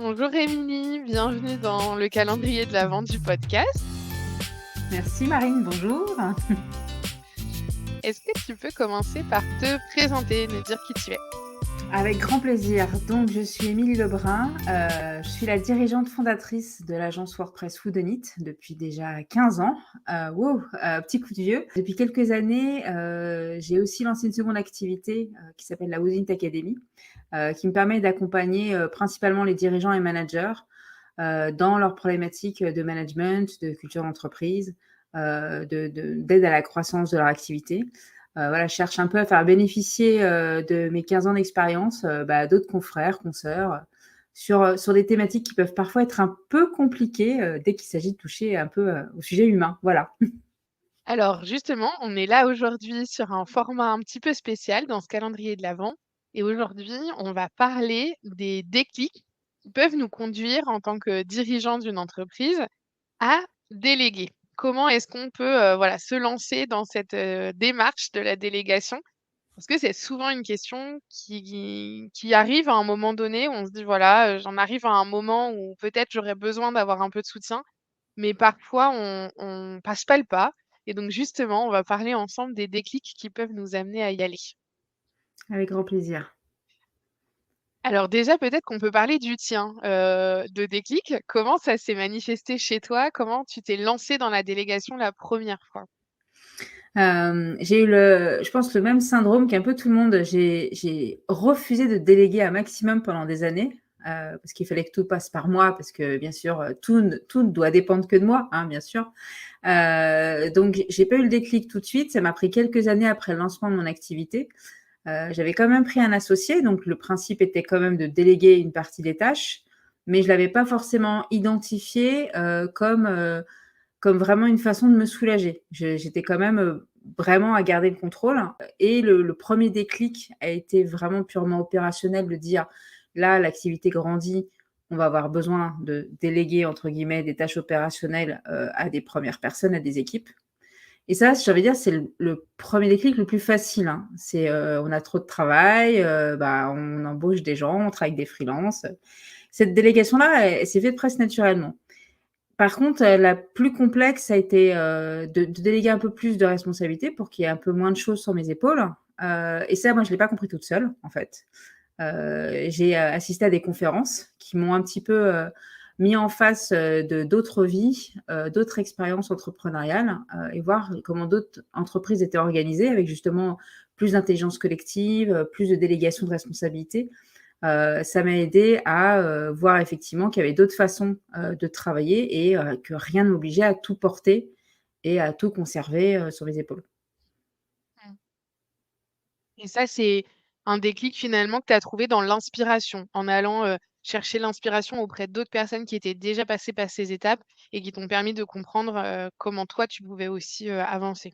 Bonjour Émilie, bienvenue dans le calendrier de l'Avent du podcast. Merci Marine, bonjour. Est-ce que tu peux commencer par te présenter, me dire qui tu es? Avec grand plaisir. Donc, je suis Émilie Lebrun. Je suis la dirigeante fondatrice de l'agence WordPress Whodunit depuis déjà 15 ans. Wow, petit coup de vieux. Depuis quelques années, j'ai aussi lancé une seconde activité qui s'appelle la Whodunit Academy, qui me permet d'accompagner principalement les dirigeants et managers dans leurs problématiques de management, de culture d'entreprise, d'aide à la croissance de leur activité. Voilà, je cherche un peu à faire bénéficier de mes 15 ans d'expérience d'autres confrères, consoeurs, sur des thématiques qui peuvent parfois être un peu compliquées dès qu'il s'agit de toucher un peu au sujet humain. Voilà. Alors justement, on est là aujourd'hui sur un format un petit peu spécial dans ce calendrier de l'Avent. Et aujourd'hui, on va parler des déclics qui peuvent nous conduire en tant que dirigeant d'une entreprise à déléguer. Comment est-ce qu'on peut voilà, se lancer dans cette démarche de la délégation? Parce que c'est souvent une question qui arrive à un moment donné où on se dit: «Voilà, j'en arrive à un moment où peut-être j'aurais besoin d'avoir un peu de soutien», mais parfois on passe pas le pas et donc justement, on va parler ensemble des déclics qui peuvent nous amener à y aller. Avec grand plaisir. Alors déjà, peut-être qu'on peut parler du tien, de déclic. Comment ça s'est manifesté chez toi? Comment tu t'es lancé dans la délégation la première fois? J'ai eu je pense le même syndrome qu'un peu tout le monde. J'ai refusé de déléguer un maximum pendant des années, parce qu'il fallait que tout passe par moi, parce que bien sûr, tout ne doit dépendre que de moi, hein, bien sûr. Donc j'ai pas eu le déclic tout de suite. Ça m'a pris quelques années après le lancement de mon activité. J'avais quand même pris un associé, donc le principe était quand même de déléguer une partie des tâches, mais je l'avais pas forcément identifié comme vraiment une façon de me soulager. J'étais quand même vraiment à garder le contrôle. Et le premier déclic a été vraiment purement opérationnel de dire là, l'activité grandit, on va avoir besoin de déléguer entre guillemets des tâches opérationnelles à des premières personnes, à des équipes. Et ça, j'ai envie de dire, c'est le premier déclic le plus facile, hein. C'est, on a trop de travail, on embauche des gens, on travaille avec des freelances. Cette délégation-là, elle s'est faite presque naturellement. Par contre, la plus complexe, ça a été, de déléguer un peu plus de responsabilités pour qu'il y ait un peu moins de choses sur mes épaules. Et ça, moi, je l'ai pas compris toute seule, en fait. J'ai assisté à des conférences qui m'ont un petit peu mis en face de d'autres vies, d'autres expériences entrepreneuriales et voir comment d'autres entreprises étaient organisées avec justement plus d'intelligence collective, plus de délégation de responsabilités. Ça m'a aidé à voir effectivement qu'il y avait d'autres façons de travailler et que rien ne m'obligeait à tout porter et à tout conserver sur mes épaules. Mmh. Et ça, c'est un déclic finalement que tu as trouvé dans l'inspiration, en allant, chercher l'inspiration auprès d'autres personnes qui étaient déjà passées par ces étapes et qui t'ont permis de comprendre, comment toi tu pouvais aussi, avancer.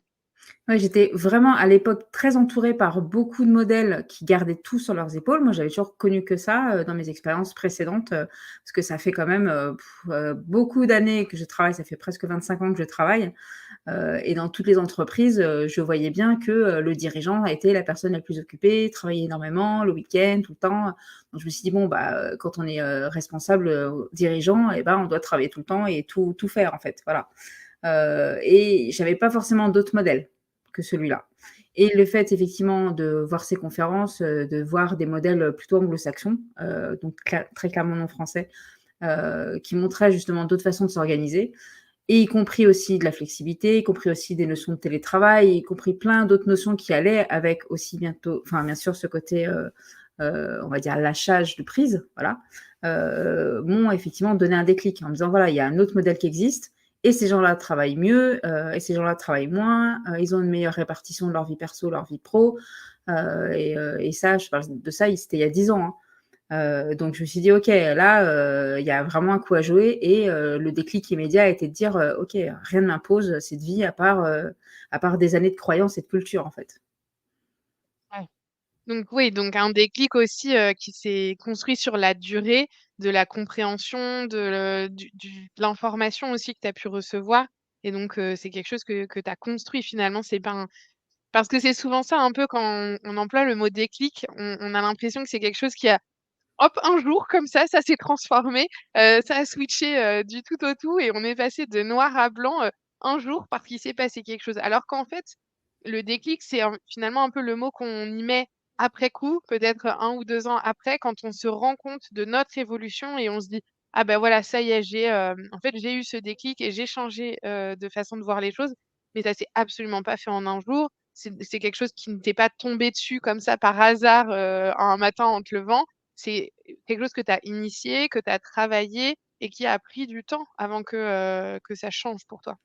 Ouais, j'étais vraiment à l'époque très entourée par beaucoup de modèles qui gardaient tout sur leurs épaules. Moi, j'avais toujours connu que ça, dans mes expériences précédentes, parce que ça fait quand même, beaucoup d'années que je travaille, ça fait presque 25 ans que je travaille, et dans toutes les entreprises, je voyais bien que, le dirigeant a été la personne la plus occupée, travaillait énormément, le week-end, tout le temps. Donc je me suis dit: «Bon, quand on est, responsable, dirigeant et ben, on doit travailler tout le temps et tout faire, en fait», voilà. Et j'avais pas forcément d'autres modèles que celui-là. Et le fait effectivement de voir ces conférences, de voir des modèles plutôt anglo-saxons, donc très clairement non français, qui montraient justement d'autres façons de s'organiser et y compris aussi de la flexibilité, y compris aussi des notions de télétravail, y compris plein d'autres notions qui allaient avec aussi bientôt enfin bien sûr ce côté, on va dire lâchage de prise, voilà, m'ont effectivement donné un déclic en me disant: «Voilà, il y a un autre modèle qui existe et ces gens-là travaillent mieux, et ces gens-là travaillent moins, ils ont une meilleure répartition de leur vie perso, leur vie pro». Et ça, je parle de ça, c'était il y a 10 ans, hein. Donc je me suis dit: «OK, là, il y a vraiment un coup à jouer» et le déclic immédiat a été de dire: «OK, rien ne m'impose cette vie à part des années de croyances et de culture, en fait». Ouais. Donc oui, donc un déclic aussi, qui s'est construit sur la durée de la compréhension de l'information aussi que tu as pu recevoir et donc c'est quelque chose que tu as construit finalement. C'est pas un parce que c'est souvent ça un peu quand on emploie le mot déclic, on a l'impression que c'est quelque chose qui a hop, un jour comme ça s'est transformé, ça a switché, du tout au tout et on est passé de noir à blanc, un jour parce qu'il s'est passé quelque chose. Alors qu'en fait, le déclic, c'est finalement un peu le mot qu'on y met après coup, peut-être 1 ou 2 ans après, quand on se rend compte de notre évolution et on se dit: «Ah ben voilà, ça y est, en fait, j'ai eu ce déclic et j'ai changé, de façon de voir les choses». Mais ça s'est absolument pas fait en un jour. C'est quelque chose qui ne t'est pas tombé dessus comme ça par hasard, un matin en te levant. C'est quelque chose que tu as initié, que tu as travaillé et qui a pris du temps avant que ça change pour toi.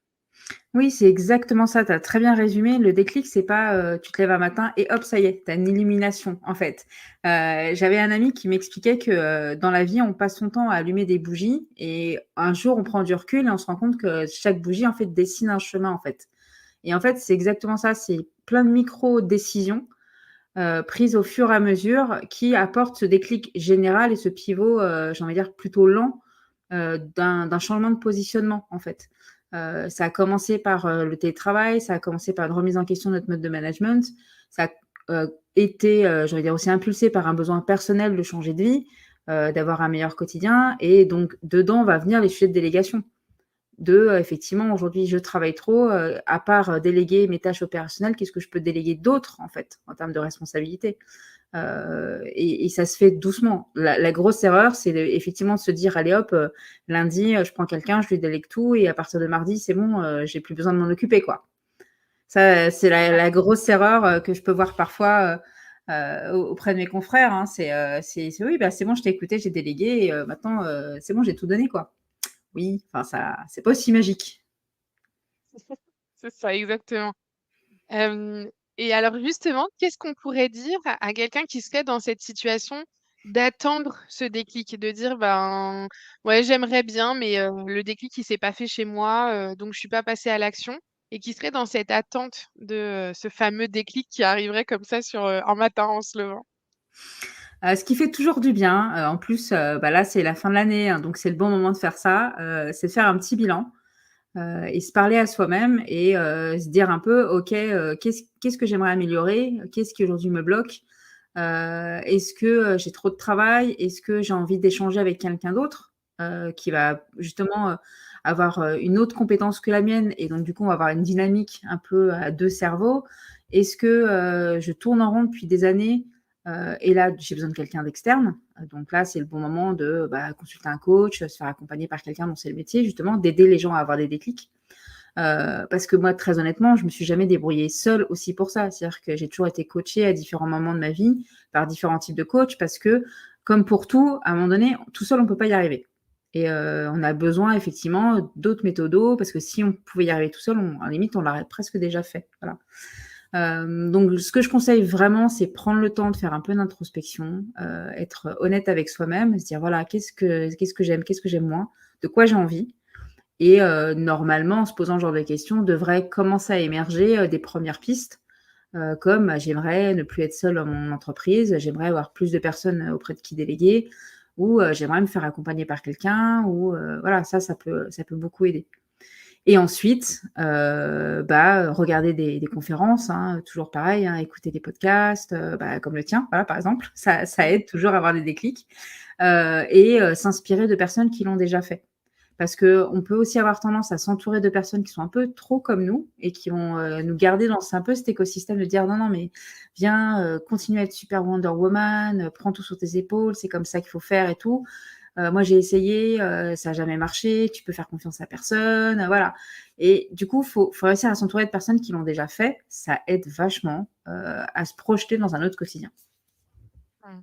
Oui, c'est exactement ça, tu as très bien résumé. Le déclic, c'est pas, tu te lèves un matin et hop, ça y est, tu as une illumination, en fait. J'avais un ami qui m'expliquait que, dans la vie, on passe son temps à allumer des bougies et un jour, on prend du recul et on se rend compte que chaque bougie, en fait, dessine un chemin, en fait. Et en fait, c'est exactement ça, c'est plein de micro-décisions, prises au fur et à mesure qui apportent ce déclic général et ce pivot, j'ai envie de dire plutôt lent, d'un changement de positionnement, en fait. Ça a commencé par, le télétravail, ça a commencé par une remise en question de notre mode de management. Ça a, été, j'ai envie de dire aussi impulsé par un besoin personnel de changer de vie, d'avoir un meilleur quotidien et donc dedans va venir les sujets de délégation effectivement, aujourd'hui, je travaille trop, à part, déléguer mes tâches opérationnelles, qu'est-ce que je peux déléguer d'autre, en fait, en termes de responsabilité? Et ça se fait doucement. La grosse erreur, c'est effectivement de se dire: «Allez hop, lundi, je prends quelqu'un, je lui délègue tout et à partir de mardi, c'est bon, j'ai plus besoin de m'en occuper», quoi. Ça, c'est la grosse erreur, que je peux voir parfois, auprès de mes confrères, hein. C'est: «Oui, bah, c'est bon, je t'ai écouté, j'ai délégué et maintenant, c'est bon, j'ai tout donné, quoi». Oui, enfin ça c'est pas aussi magique. C'est ça, exactement. Hem et alors justement, qu'est-ce qu'on pourrait dire à quelqu'un qui serait dans cette situation d'attendre ce déclic? De dire: «Ben, ouais, j'aimerais bien, mais le déclic, il s'est pas fait chez moi, donc je suis pas passé à l'action» et qui serait dans cette attente de, ce fameux déclic qui arriverait comme ça sur, un matin en se levant? Ce qui fait toujours du bien, en plus, bah, là, c'est la fin de l'année, hein, donc c'est le bon moment de faire ça, c'est de faire un petit bilan, et se parler à soi-même et se dire un peu: «OK, qu'est-ce que j'aimerais améliorer? Qu'est-ce qui aujourd'hui me bloque? Est-ce que, j'ai trop de travail? Est-ce que j'ai envie d'échanger avec quelqu'un d'autre, qui va justement, avoir, une autre compétence que la mienne et donc du coup, on va avoir une dynamique un peu à 2 cerveaux? Est-ce que, je tourne en rond depuis des années, et là, j'ai besoin de quelqu'un d'externe?» Donc là, c'est le bon moment de, bah, consulter un coach, se faire accompagner par quelqu'un dont c'est le métier justement, d'aider les gens à avoir des déclics. Parce que moi, très honnêtement, je me suis jamais débrouillée seule aussi pour ça. C'est-à-dire que j'ai toujours été coachée à différents moments de ma vie par différents types de coachs parce que, comme pour tout, à un moment donné, tout seul, on peut pas y arriver et on a besoin effectivement d'autres méthodos parce que si on pouvait y arriver tout seul, à la limite, on l'aurait presque déjà fait. Voilà. Donc ce que je conseille vraiment, c'est prendre le temps de faire un peu d'introspection, être honnête avec soi-même, se dire: «Voilà, qu'est-ce que j'aime, qu'est-ce que j'aime moins? De quoi j'ai envie?» Et normalement, en se posant ce genre de questions, devrait commencer à émerger, des premières pistes, comme, j'aimerais ne plus être seule dans mon entreprise, j'aimerais avoir plus de personnes, auprès de qui déléguer ou j'aimerais me faire accompagner par quelqu'un ou voilà, ça peut beaucoup aider. Et ensuite, bah, regarder des conférences, hein, toujours pareil, hein, écouter des podcasts, bah, comme le tien, voilà, par exemple. Ça aide toujours à avoir des déclics, et s'inspirer de personnes qui l'ont déjà fait. Parce qu'on peut aussi avoir tendance à s'entourer de personnes qui sont un peu trop comme nous et qui vont, nous garder dans un peu cet écosystème de dire: «Non, non, mais viens, continue à être super Wonder Woman, prends tout sur tes épaules, c'est comme ça qu'il faut faire et tout. Moi j'ai essayé, ça a jamais marché, tu peux faire confiance à personne», voilà. Et du coup, faut réussir à s'entourer de personnes qui l'ont déjà fait. Ça aide vachement, à se projeter dans un autre quotidien. Mmh.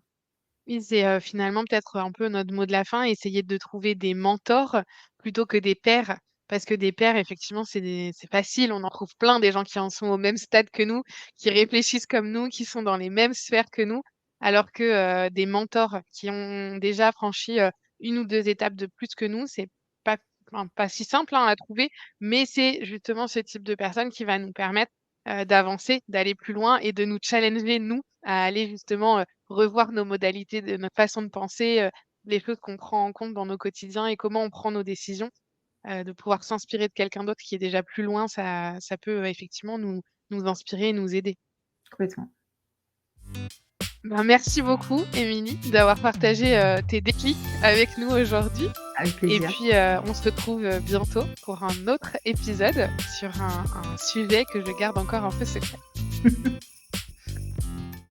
Oui, c'est, finalement peut-être un peu notre mot de la fin, essayer de trouver des mentors plutôt que des pairs. Parce que des pairs, effectivement, c'est facile, on en trouve plein des gens qui en sont au même stade que nous, qui réfléchissent comme nous, qui sont dans les mêmes sphères que nous. Alors que, des mentors qui ont déjà franchi, 1 ou 2 étapes de plus que nous, c'est pas pas si simple, hein, à trouver, mais c'est justement ce type de personne qui va nous permettre, d'avancer, d'aller plus loin et de nous challenger, nous, à aller justement, revoir nos modalités de notre façon de penser, les choses qu'on prend en compte dans nos quotidiens et comment on prend nos décisions. De pouvoir s'inspirer de quelqu'un d'autre qui est déjà plus loin, ça peut, effectivement nous inspirer et nous aider. Complètement. Ben, merci beaucoup, Émilie, d'avoir partagé, tes déclics avec nous aujourd'hui Avec et plaisir. puis, on se retrouve, bientôt pour un autre épisode sur un sujet que je garde encore un peu secret.